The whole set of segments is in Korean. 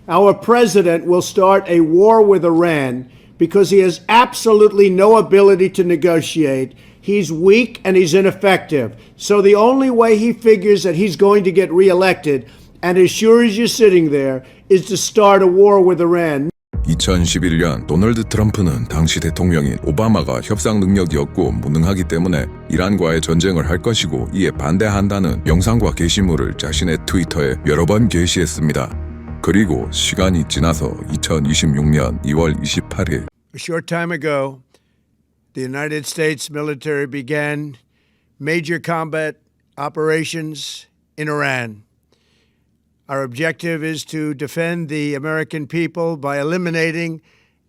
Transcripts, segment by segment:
our president will start a war with Iran because he has absolutely no ability to negotiate. He's weak and he's ineffective. So the only way he figures that he's going to get reelected, and as sure as you're sitting there, is to start a war with Iran. 2011년 도널드 트럼프는 당시 대통령인 오바마가 협상 능력이 없고 무능하기 때문에 이란과의 전쟁을 할 것이고 이에 반대한다는 영상과 게시물을 자신의 트위터에 여러 번 게시했습니다. 그리고 시간이 지나서 2026년 2월 28일 A short time ago, the United States military began major combat operations in Iran. Our objective is to defend the American people by eliminating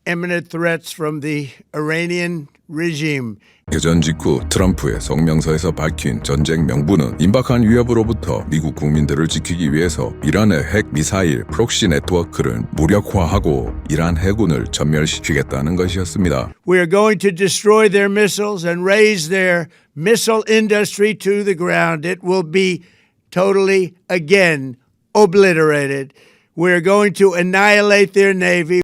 imminent threats from the Iranian regime. 개전 직후 트럼프의 성명서에서 밝힌 전쟁 명분은 임박한 위협으로부터 미국 국민들을 지키기 위해서 이란의 핵 미사일 프록시 네트워크를 무력화하고 이란 해군을 전멸시키겠다는 것이었습니다. We are going to destroy their missiles and raise their missile industry to the ground. It will be totally, again, obliterated. We're going to annihilate their navy.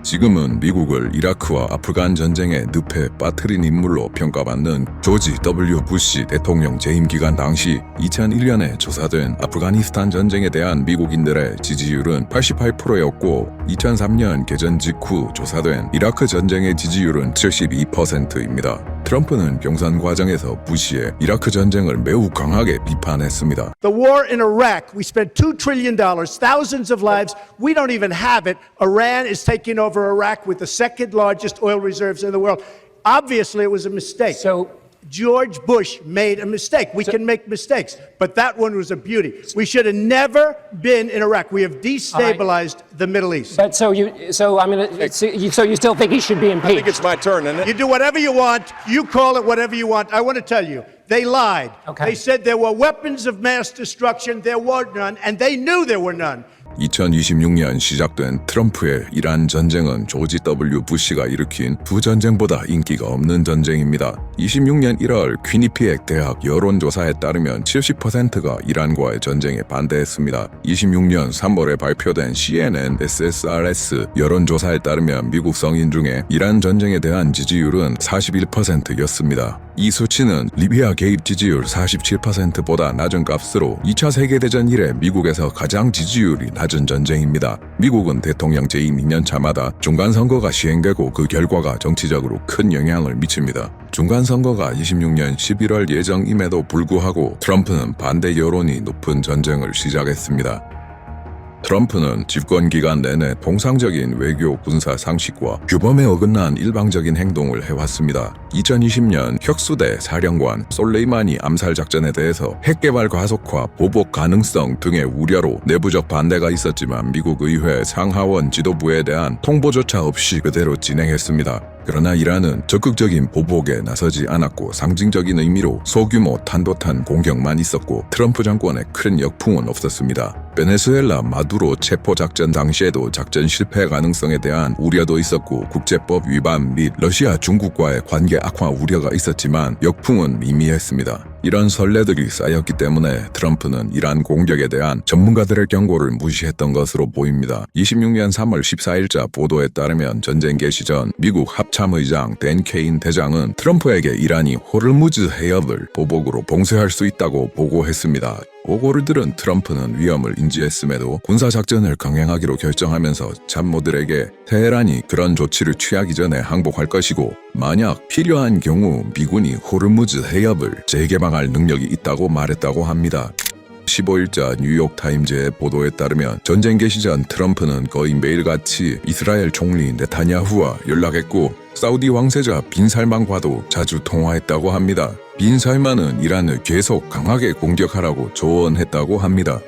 지금은 미국을 이라크와 아프간 전쟁의 늪에 빠뜨린 인물로 평가받는 조지 W. 부시 대통령 재임 기간 당시 2001년에 조사된 아프가니스탄 전쟁에 대한 미국인들의 지지율은 88%였고 2003년 개전 직후 조사된 이라크 전쟁의 지지율은 72%입니다. 트럼프는 경선 과정에서 부시의 이라크 전쟁을 매우 강하게 비판했습니다. The war in Iraq, we spent $2 trillion, thousands of lives. We don't even have it. Iran is taking over Iraq with the second largest oil reserves in the world. Obviously, it was a mistake. So George Bush made a mistake. We can make mistakes, but that one was a beauty. We should have never been in Iraq. We have destabilized the Middle East. but so you still think he should be I think impeached? it's my turn, isn't You it? do whatever you want. You call it whatever you want. I want to tell you, they lied. Okay. They said there were weapons of mass destruction. There were none, and they knew there were none. 2026년 시작된 트럼프의 이란 전쟁은 조지 W. 부시가 일으킨 두 전쟁보다 인기가 없는 전쟁입니다. 26년 1월 퀴니피엑 대학 여론조사에 따르면 70%가 이란과의 전쟁에 반대했습니다. 26년 3월에 발표된 CNN SSRS 여론조사에 따르면 미국 성인 중에 이란 전쟁에 대한 지지율은 41%였습니다. 이 수치는 리비아 개입 지지율 47%보다 낮은 값으로 2차 세계대전 이래 미국에서 가장 지지율이 낮은 전쟁입니다. 미국은 대통령 재임 2년차마다 중간선거가 시행되고 그 결과가 정치적으로 큰 영향을 미칩니다. 중간선거가 26년 11월 예정임에도 불구하고 트럼프는 반대 여론이 높은 전쟁을 시작했습니다. 트럼프는 집권 기간 내내 통상적인 외교 군사 상식과 규범에 어긋난 일방적인 행동을 해왔습니다. 2020년 혁수대 사령관 솔레이마니 암살 작전에 대해서 핵개발 가속화, 보복 가능성 등의 우려로 내부적 반대가 있었지만 미국 의회 상하원 지도부에 대한 통보조차 없이 그대로 진행했습니다. 그러나 이란은 적극적인 보복에 나서지 않았고 상징적인 의미로 소규모 탄도탄 공격만 있었고 트럼프 정권에 큰 역풍은 없었습니다. 베네수엘라 마두로 체포작전 당시에도 작전 실패 가능성에 대한 우려도 있었고 국제법 위반 및 러시아 중국과의 관계 악화 우려가 있었지만 역풍은 미미했습니다. 이런 선례들이 쌓였기 때문에 트럼프는 이란 공격에 대한 전문가들의 경고를 무시했던 것으로 보입니다. 26년 3월 14일자 보도에 따르면 전쟁 개시 전 미국 합참의장 댄 케인 대장은 트럼프에게 이란이 호르무즈 해협을 보복으로 봉쇄할 수 있다고 보고했습니다. 보고를 들은 트럼프는 위험을 인지했음에도 군사작전을 강행하기로 결정하면서 참모들에게 테헤란이 그런 조치를 취하기 전에 항복할 것이고 만약 필요한 경우 미군이 호르무즈 해협을 재개방할 능력이 있다고 말했다고 합니다. 15일자 뉴욕타임즈의 보도에 따르면 전쟁 개시 전 트럼프는 거의 매일같이 이스라엘 총리 네타냐후와 연락했고 사우디 왕세자 빈 살만과도 자주 통화했다고 합니다. 빈 살만은 이란을 계속 강하게 공격하라고 조언했다고 합니다.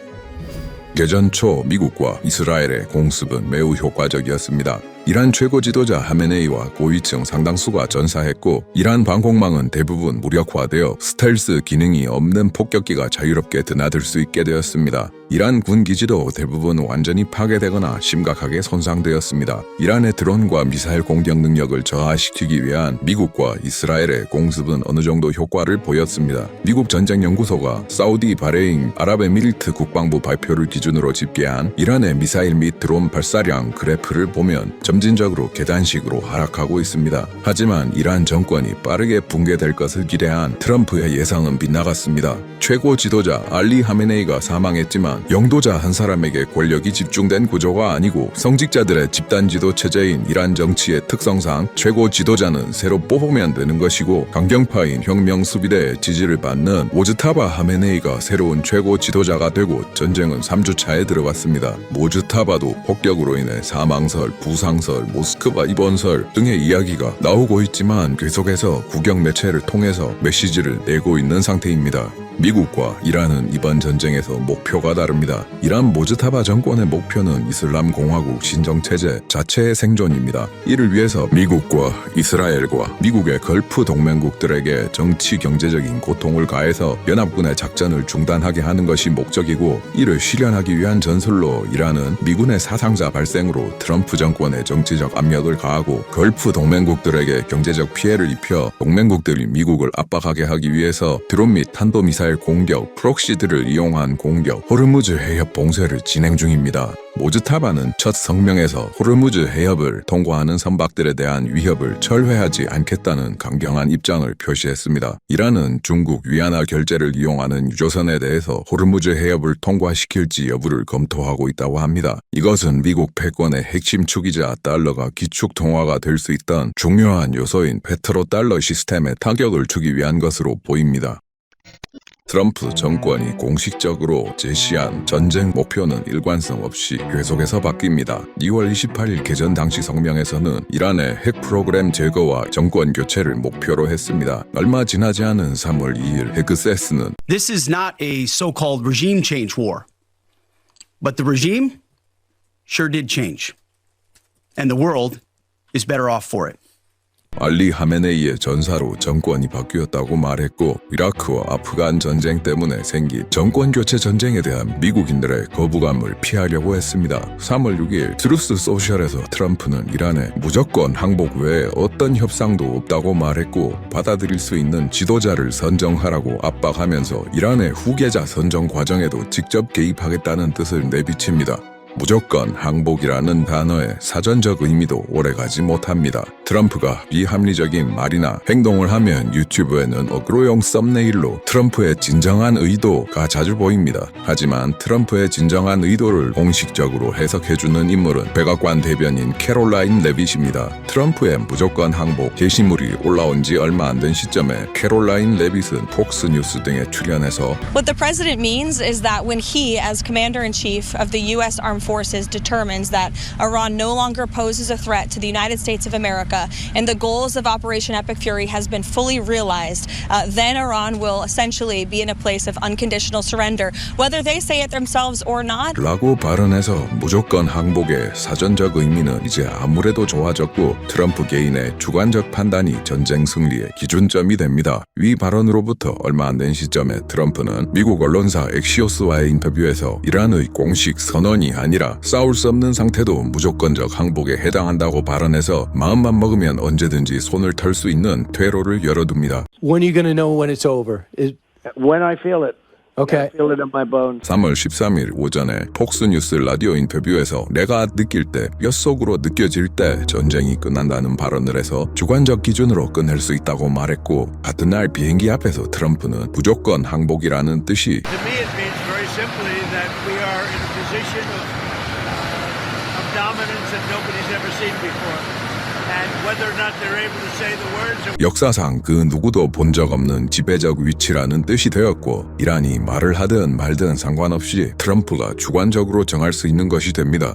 개전 초 미국과 이스라엘의 공습은 매우 효과적이었습니다. 이란 최고 지도자 하메네이와 고위층 상당수가 전사했고 이란 방공망은 대부분 무력화되어 스텔스 기능이 없는 폭격기가 자유롭게 드나들 수 있게 되었습니다. 이란 군 기지도 대부분 완전히 파괴되거나 심각하게 손상되었습니다. 이란의 드론과 미사일 공격 능력을 저하시키기 위한 미국과 이스라엘의 공습은 어느 정도 효과를 보였습니다. 미국 전쟁연구소가 사우디 바레인 아랍에미리트 국방부 발표를 기준으로 집계한 이란의 미사일 및 드론 발사량 그래프를 보면 점진적으로 계단식으로 하락하고 있습니다. 하지만 이란 정권이 빠르게 붕괴될 것을 기대한 트럼프의 예상은 빗나갔습니다. 최고 지도자 알리 하메네이가 사망했지만 영도자 한 사람에게 권력이 집중된 구조가 아니고 성직자들의 집단 지도 체제인 이란 정치의 특성상 최고 지도자는 새로 뽑으면 되는 것이고 강경파인 혁명 수비대의 지지를 받는 모즈타바 하메네이가 새로운 최고 지도자가 되고 전쟁은 3주차에 들어갔습니다. 모즈타바도 폭격으로 인해 사망설, 부상설, 모스크바 입원설 등의 이야기가 나오고 있지만 계속해서 국영 매체를 통해서 메시지를 내고 있는 상태입니다. 미국과 이란은 이번 전쟁에서 목표가 다릅니다. 이란 모즈타바 정권의 목표는 이슬람 공화국 신정체제 자체의 생존입니다. 이를 위해서 미국과 이스라엘과 미국의 걸프 동맹국들에게 정치 경제적인 고통을 가해서 연합군의 작전을 중단하게 하는 것이 목적이고 이를 실현하기 위한 전술로 이란은 미군의 사상자 발생으로 트럼프 정권의 정치적 압력을 가하고 걸프 동맹국들에게 경제적 피해를 입혀 동맹국들이 미국을 압박하게 하기 위해서 드론 및 탄도미사일 공격, 프록시들을 이용한 공격, 호르무즈 해협 봉쇄를 진행 중입니다. 모즈타바는 첫 성명에서 호르무즈 해협을 통과하는 선박들에 대한 위협을 철회하지 않겠다는 강경한 입장을 표시했습니다. 이란은 중국 위안화 결제를 이용하는 유조선에 대해서 호르무즈 해협을 통과시킬지 여부를 검토하고 있다고 합니다. 이것은 미국 패권의 핵심 축이자 달러가 기축 통화가 될 수 있던 중요한 요소인 페트로달러 시스템에 타격을 주기 위한 것으로 보입니다. 트럼프 정권이 공식적으로 제시한 전쟁 목표는 일관성 없이 계속해서 바뀝니다. 2월 28일 개전 당시 성명에서는 이란의 핵 프로그램 제거와 정권 교체를 목표로 했습니다. 얼마 지나지 않은 3월 2일 헤그세스는 This is not a so-called regime change war, but the regime sure did change, and the world is better off for it. 알리 하메네이의 전사로 정권이 바뀌었다고 말했고 이라크와 아프간 전쟁 때문에 생긴 정권 교체 전쟁에 대한 미국인들의 거부감을 피하려고 했습니다. 3월 6일 트루스 소셜에서 트럼프는 이란에 무조건 항복 외에 어떤 협상도 없다고 말했고 받아들일 수 있는 지도자를 선정하라고 압박하면서 이란의 후계자 선정 과정에도 직접 개입하겠다는 뜻을 내비칩니다. 무조건 항복이라는 단어의 사전적 의미도 오래가지 못합니다. 트럼프가 비합리적인 말이나 행동을 하면 유튜브에는 어그로용 썸네일로 트럼프의 진정한 의도가 자주 보입니다. 하지만 트럼프의 진정한 의도를 공식적으로 해석해주는 인물은 백악관 대변인 캐롤라인 레빗입니다. 트럼프의 무조건 항복 게시물이 올라온 지 얼마 안 된 시점에 캐롤라인 레빗은 폭스뉴스 등에 출연해서 What the president means is that when he, as commander-in-chief of the U.S. Armed Forces, determines that Iran no longer poses a threat to the United States of America and the goals of Operation Epic Fury has been fully realized, then Iran will essentially be in a place of unconditional surrender, whether they say it themselves or not. 라고 발언해서 무조건 항복의 사전적 의미는 이제 아무래도 좋아졌고 트럼프 개인의 주관적 판단이 전쟁 승리의 기준점이 됩니다. 위 발언으로부터 얼마 안 된 시점에 트럼프는 미국 언론사 엑시오스와의 인터뷰에서 이란의 공식 선언이 아니라 싸울 수 없는 상태도 무조건적 항복에 해당한다고 발언해서 마음만 먹으면 언제든지 손을 털 수 있는 퇴로를 열어둡니다. When are you going to know when it's over? When I feel it. Okay. I feel it in my bones. 3월 13일 오전에 폭스뉴스 라디오 인터뷰에서 내가 느낄 때, 뼛속으로 느껴질 때 전쟁이 끝난다는 발언을 해서 주관적 기준으로 끝낼 수 있다고 말했고 같은 날 비행기 앞에서 트럼프는 무조건 항복이라는 뜻이 To me, it means very simply that we are in a position of dominance that nobody's ever seen before. And whether or not they're able to say the words. 역사상 그 누구도 본 적 없는 지배적 위치라는 뜻이 되었고 이란이 말을 하든 말든 상관없이 트럼프가 주관적으로 정할 수 있는 것이 됩니다.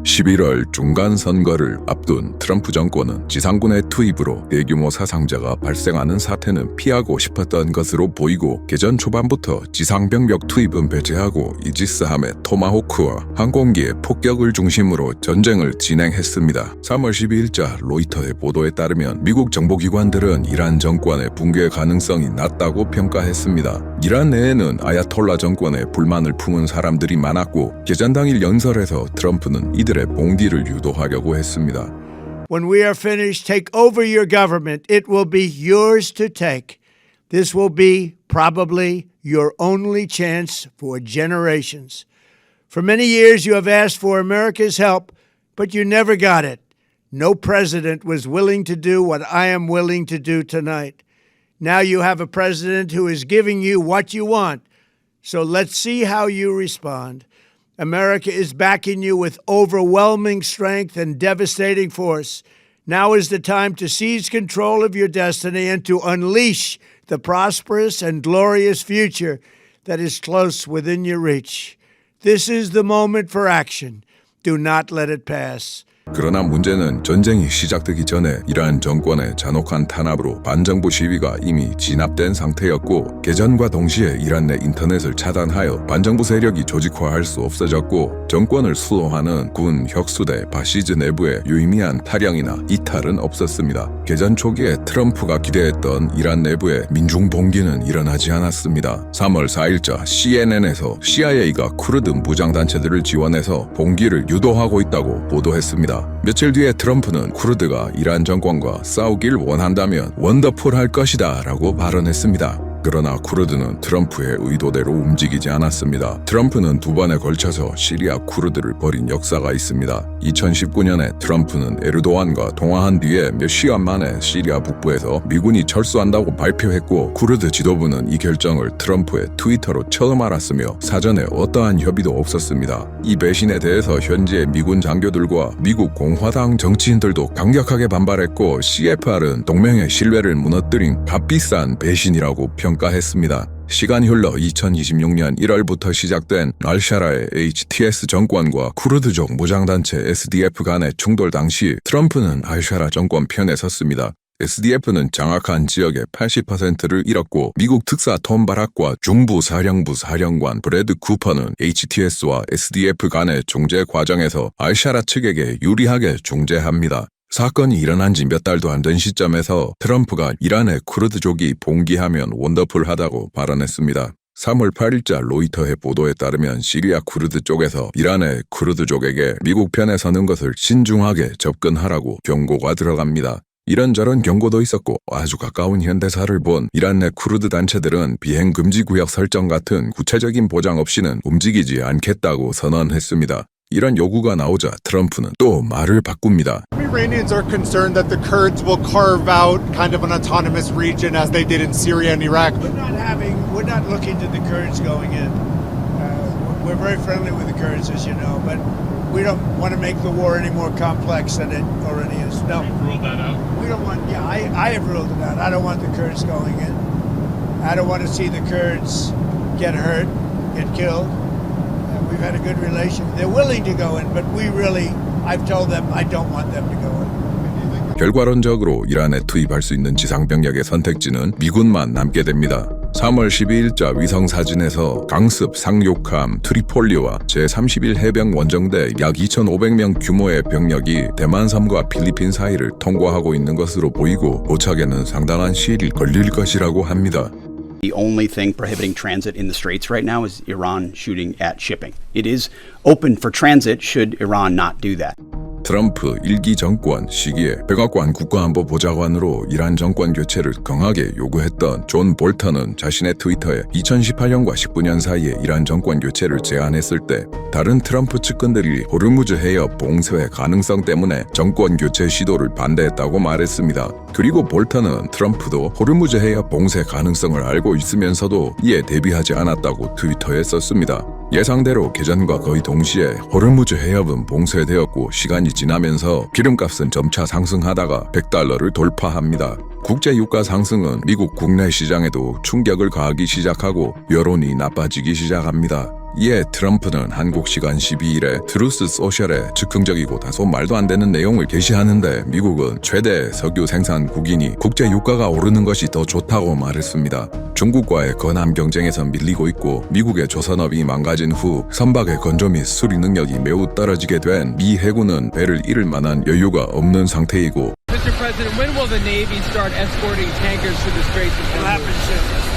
11월 중간 선거를 앞둔 트럼프 정권은 지상군의 투입으로 대규모 사상자가 발생하는 사태는 피하고 싶었던 것으로 보이고 개전 초반부터 지상병력 투입은 배제하고 이지스함의 토마호크와 항공기의 폭격을 중심으로 전쟁을 진행했습니다. 3월 12일자 로이터의 보도에 따르면 미국 정보기관들은 이란 정권의 붕괴 가능성이 낮다고 평가했습니다. 이란 내에는 아야톨라 정권에 불만을 품은 사람들이 많았고 개전 당일 연설에서 트럼프는 이들의 봉기를 유도하려고 했습니다. When we are finished, take over your government. It will be yours to take. This will be probably your only chance for generations. For many years, you have asked for America's help, but you never got it. No president was willing to do what I am willing to do tonight. Now you have a president who is giving you what you want. So let's see how you respond. America is backing you with overwhelming strength and devastating force. Now is the time to seize control of your destiny and to unleash the prosperous and glorious future that is close within your reach. This is the moment for action. Do not let it pass. 그러나 문제는 전쟁이 시작되기 전에 이란 정권의 잔혹한 탄압으로 반정부 시위가 이미 진압된 상태였고 개전과 동시에 이란 내 인터넷을 차단하여 반정부 세력이 조직화할 수 없어졌고 정권을 수호하는 군, 혁수대, 바시즈 내부에 유의미한 타령이나 이탈은 없었습니다. 개전 초기에 트럼프가 기대했던 이란 내부의 민중 봉기는 일어나지 않았습니다. 3월 4일자 CNN에서 CIA가 쿠르드 무장단체들을 지원해서 봉기를 유도하고 있다고 보도했습니다. 며칠 뒤에 트럼프는 쿠르드가 이란 정권과 싸우길 원한다면 원더풀할 것이다 라고 발언했습니다. 그러나 쿠르드는 트럼프의 의도대로 움직이지 않았습니다. 트럼프는 두 번에 걸쳐서 시리아 쿠르드를 버린 역사가 있습니다. 2019년에 트럼프는 에르도안과 통화한 뒤에 몇 시간 만에 시리아 북부에서 미군이 철수한다고 발표했고 쿠르드 지도부는 이 결정을 트럼프의 트위터로 처음 알았으며 사전에 어떠한 협의도 없었습니다. 이 배신에 대해서 현재 미군 장교들과 미국 공화당 정치인들도 강력하게 반발했고 CFR은 동맹의 신뢰를 무너뜨린 값비싼 배신이라고 평가했습니다. 시간이 흘러 2026년 1월부터 시작된 알샤라의 HTS 정권과 쿠르드족 무장단체 SDF 간의 충돌 당시 트럼프는 알샤라 정권 편에 섰습니다. SDF는 장악한 지역의 80%를 잃었고 미국 특사 톰 바락과 중부 사령부 사령관 브래드 쿠퍼는 HTS와 SDF 간의 중재 과정에서 알샤라 측에게 유리하게 중재합니다. 사건이 일어난 지 몇 달도 안 된 시점에서 트럼프가 이란의 쿠르드족이 봉기하면 원더풀하다고 발언했습니다. 3월 8일자 로이터의 보도에 따르면 시리아 쿠르드 쪽에서 이란의 쿠르드족에게 미국 편에 서는 것을 신중하게 접근하라고 경고가 들어갑니다. 이런저런 경고도 있었고 아주 가까운 현대사를 본 이란 내 쿠르드 단체들은 비행금지 구역 설정 같은 구체적인 보장 없이는 움직이지 않겠다고 선언했습니다. 이런 요구가 나오자 트럼프는 또 말을 바꿉니다. Iranians are concerned that the Kurds will carve out kind of an autonomous region as they did in Syria and Iraq. We're not looking to the Kurds going in. We're very friendly with the Kurds, as you know, but we don't want to make the war any more complex than it already is. No. You've ruled that out? We don't want, yeah, I have ruled it out. I don't want the Kurds going in. I don't want to see the Kurds get hurt, get killed. We've had a good relation. They're willing to go in, but I've told them I don't want them to go in. 결과론적으로 이란에 투입할 수 있는 지상병력의 선택지는 미군만 남게 됩니다. 3월 12일자 위성사진에서 강습 상륙함 트리폴리와 제31 해병 원정대 약 2,500명 규모의 병력이 대만 섬과 필리핀 사이를 통과하고 있는 것으로 보이고 도착에는 상당한 시일이 걸릴 것이라고 합니다. The only thing prohibiting transit in the Straits right now is Iran shooting at shipping. It is open for transit should Iran not do that. 트럼프 1기 정권 시기에 백악관 국가안보보좌관으로 이란 정권 교체를 강하게 요구했던 존 볼턴은 자신의 트위터에 2018년과 19년 사이에 이란 정권 교체를 제안했을 때 다른 트럼프 측근들이 호르무즈 해협 봉쇄 가능성 때문에 정권 교체 시도를 반대했다고 말했습니다. 그리고 볼턴은 트럼프도 호르무즈 해협 봉쇄 가능성을 알고 있으면서도 이에 대비하지 않았다고 트위터에 썼습니다. 예상대로 개전과 거의 동시에 호르무즈 해협은 봉쇄되었고 시간이 지나면서 기름값은 점차 상승하다가 $100를 돌파합니다. 국제 유가 상승은 미국 국내 시장에도 충격을 가하기 시작하고 여론이 나빠지기 시작합니다. 이에 트럼프는 한국 시간 12일에 트루스 소셜에 즉흥적이고 다소 말도 안 되는 내용을 게시하는데 미국은 최대 석유 생산국이니 국제 유가가 오르는 것이 더 좋다고 말했습니다. 중국과의 건함 경쟁에서 밀리고 있고 미국의 조선업이 망가진 후 선박의 건조 및 수리 능력이 매우 떨어지게 된 미 해군은 배를 잃을 만한 여유가 없는 상태이고 Mr. President, when will the Navy start escorting tankers through the Straits of Hormuz?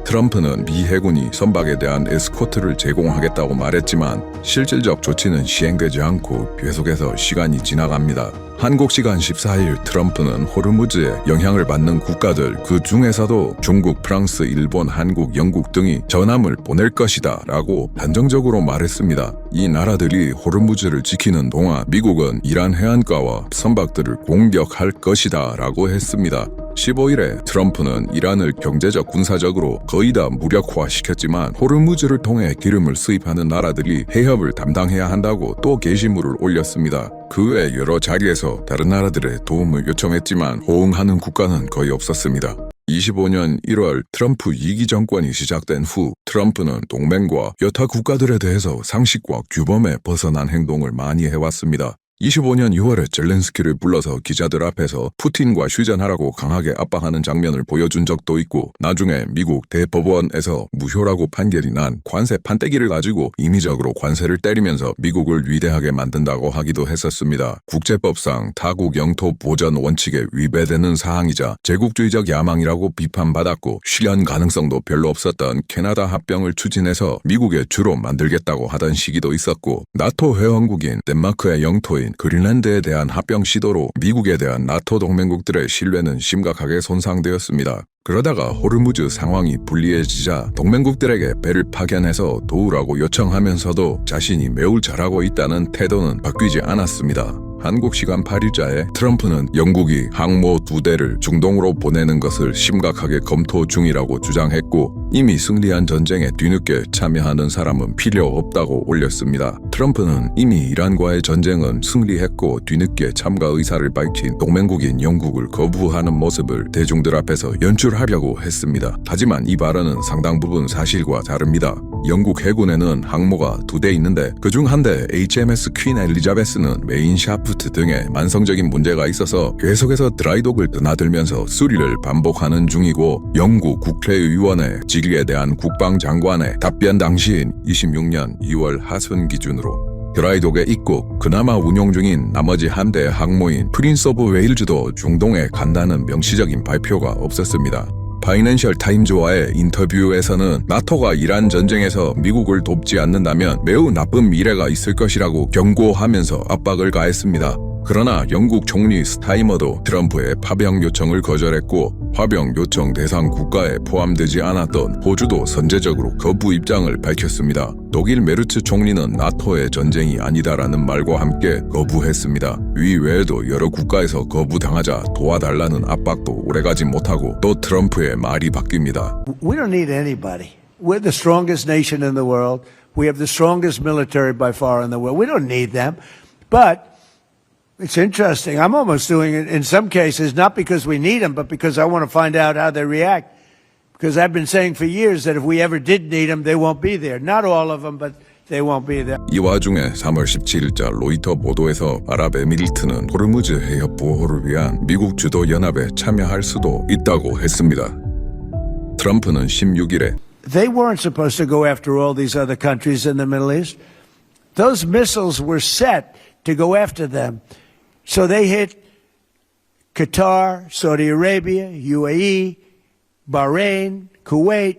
트럼프는 미 해군이 선박에 대한 에스코트를 제공하겠다고 말했지만 실질적 조치는 시행되지 않고 계속해서 시간이 지나갑니다. 한국 시간 14일 트럼프는 호르무즈에 영향을 받는 국가들 그 중에서도 중국, 프랑스, 일본, 한국, 영국 등이 전함을 보낼 것이다 라고 단정적으로 말했습니다. 이 나라들이 호르무즈를 지키는 동안 미국은 이란 해안가와 선박들을 공격할 것이다 라고 했습니다. 15일에 트럼프는 이란을 경제적 군사적으로 거의 다 무력화시켰지만 호르무즈를 통해 기름을 수입하는 나라들이 해협을 담당해야 한다고 또 게시물을 올렸습니다. 그 외 여러 자리에서 다른 나라들의 도움을 요청했지만 호응하는 국가는 거의 없었습니다. 25년 1월 트럼프 2기 정권이 시작된 후 트럼프는 동맹과 여타 국가들에 대해서 상식과 규범에 벗어난 행동을 많이 해왔습니다. 25년 6월에 젤렌스키를 불러서 기자들 앞에서 푸틴과 휴전하라고 강하게 압박하는 장면을 보여준 적도 있고 나중에 미국 대법원에서 무효라고 판결이 난 관세 판때기를 가지고 임의적으로 관세를 때리면서 미국을 위대하게 만든다고 하기도 했었습니다. 국제법상 타국 영토 보전 원칙에 위배되는 사항이자 제국주의적 야망이라고 비판받았고 실현 가능성도 별로 없었던 캐나다 합병을 추진해서 미국에 주로 만들겠다고 하던 시기도 있었고 나토 회원국인 덴마크의 영토인 그린란드에 대한 합병 시도로 미국에 대한 나토 동맹국들의 신뢰는 심각하게 손상되었습니다. 그러다가 호르무즈 상황이 불리해지자 동맹국들에게 배를 파견해서 도우라고 요청하면서도 자신이 매우 잘하고 있다는 태도는 바뀌지 않았습니다. 한국 시간 8일자에 트럼프는 영국이 항모 2대를 중동으로 보내는 것을 심각하게 검토 중이라고 주장했고 이미 승리한 전쟁에 뒤늦게 참여하는 사람은 필요 없다고 올렸습니다. 트럼프는 이미 이란과의 전쟁은 승리했고 뒤늦게 참가 의사를 밝힌 동맹국인 영국을 거부하는 모습을 대중들 앞에서 연출하려고 했습니다. 하지만 이 발언은 상당 부분 사실과 다릅니다. 영국 해군에는 항모가 2대 있는데 그중 한 대 HMS 퀸 엘리자베스는 메인 샤프트 등의 만성적인 문제가 있어서 계속해서 드라이독을 드나들면서 수리를 반복하는 중이고 영국 국회의원의 질의에 대한 국방장관의 답변 당시인 26년 2월 하순 기준으로 드라이독에 있고 그나마 운용 중인 나머지 한 대 항모인 프린스 오브 웨일즈도 중동에 간다는 명시적인 발표가 없었습니다. 파이낸셜 타임즈와의 인터뷰에서는 나토가 이란 전쟁에서 미국을 돕지 않는다면 매우 나쁜 미래가 있을 것이라고 경고하면서 압박을 가했습니다. 그러나 영국 총리 스타이머도 트럼프의 파병 요청을 거절했고 파병 요청 대상 국가에 포함되지 않았던 호주도 선제적으로 거부 입장을 밝혔습니다. 독일 메르츠 총리는 나토의 전쟁이 아니다라는 말과 함께 거부했습니다. 이 외에도 여러 국가에서 거부당하자 도와달라는 압박도 오래가지 못하고 또 트럼프의 말이 바뀝니다. We don't need anybody. We're the strongest nation in the world. We have the strongest military by far in the world. We don't need them. But it's interesting. I'm almost doing it in some cases, not because we need them, but because I want to find out how they react. Because I've been saying for years that if we ever did need them, they won't be there. Not all of them, but they won't be there. 이 와중에 3월 17일자 로이터 보도에서 아랍에미리트는 호르무즈 해협 보호를 위한 미국 주도 연합에 참여할 수도 있다고 했습니다. 트럼프는 16일에 They weren't supposed to go after all these other countries in the Middle East. Those missiles were set to go after them. So they hit Qatar, Saudi Arabia, UAE, Bahrain, Kuwait.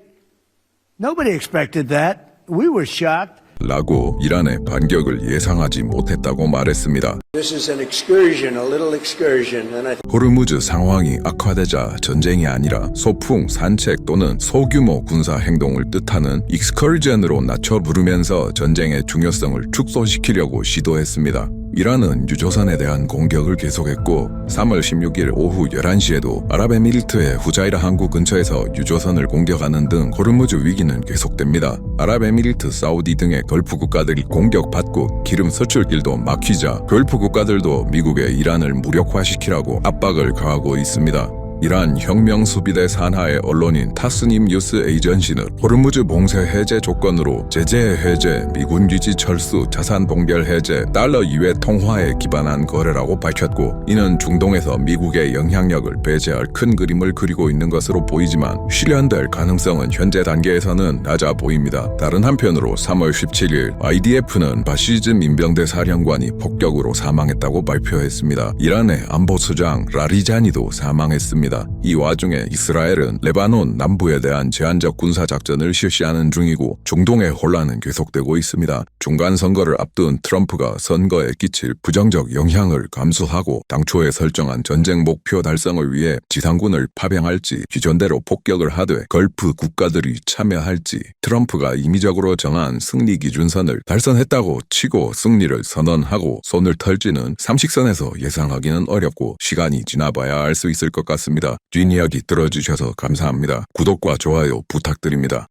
Nobody expected that. We were shocked. 라고 이란의 반격을 예상하지 못했다고 말했습니다. This is an excursion, a little excursion. And I 호르무즈 상황이 악화되자 전쟁이 아니라 소풍, 산책 또는 소규모 군사 행동을 뜻하는 익스커전으로 낮춰 부르면서 전쟁의 중요성을 축소시키려고 시도했습니다. 이란은 유조선에 대한 공격을 계속했고 3월 16일 오후 11시에도 아랍에미리트의 후자이라 항구 근처에서 유조선을 공격하는 등 호르무즈 위기는 계속됩니다. 아랍에미리트, 사우디 등의 걸프 국가들이 공격받고 기름 서출길도 막히자 걸프 국가들도 미국의 이란을 무력화시키라고 압박을 가하고 있습니다. 이란 혁명수비대 산하의 언론인 타스님 뉴스 에이전시는 호르무즈 봉쇄 해제 조건으로 제재 해제, 미군 기지 철수, 자산 봉결 해제, 달러 이외 통화에 기반한 거래라고 밝혔고, 이는 중동에서 미국의 영향력을 배제할 큰 그림을 그리고 있는 것으로 보이지만 실현될 가능성은 현재 단계에서는 낮아 보입니다. 다른 한편으로 3월 17일 IDF는 바시즈 민병대 사령관이 폭격으로 사망했다고 발표했습니다. 이란의 안보수장 라리자니도 사망했습니다. 이 와중에 이스라엘은 레바논 남부에 대한 제한적 군사작전을 실시하는 중이고 중동의 혼란은 계속되고 있습니다. 중간선거를 앞둔 트럼프가 선거에 끼칠 부정적 영향을 감수하고 당초에 설정한 전쟁 목표 달성을 위해 지상군을 파병할지 기존대로 폭격을 하되 걸프 국가들이 참여할지 트럼프가 임의적으로 정한 승리 기준선을 달성했다고 치고 승리를 선언하고 손을 털지는 상식선에서 예상하기는 어렵고 시간이 지나봐야 알 수 있을 것 같습니다. 뒷이야기 들어주셔서 감사합니다. 구독과 좋아요 부탁드립니다.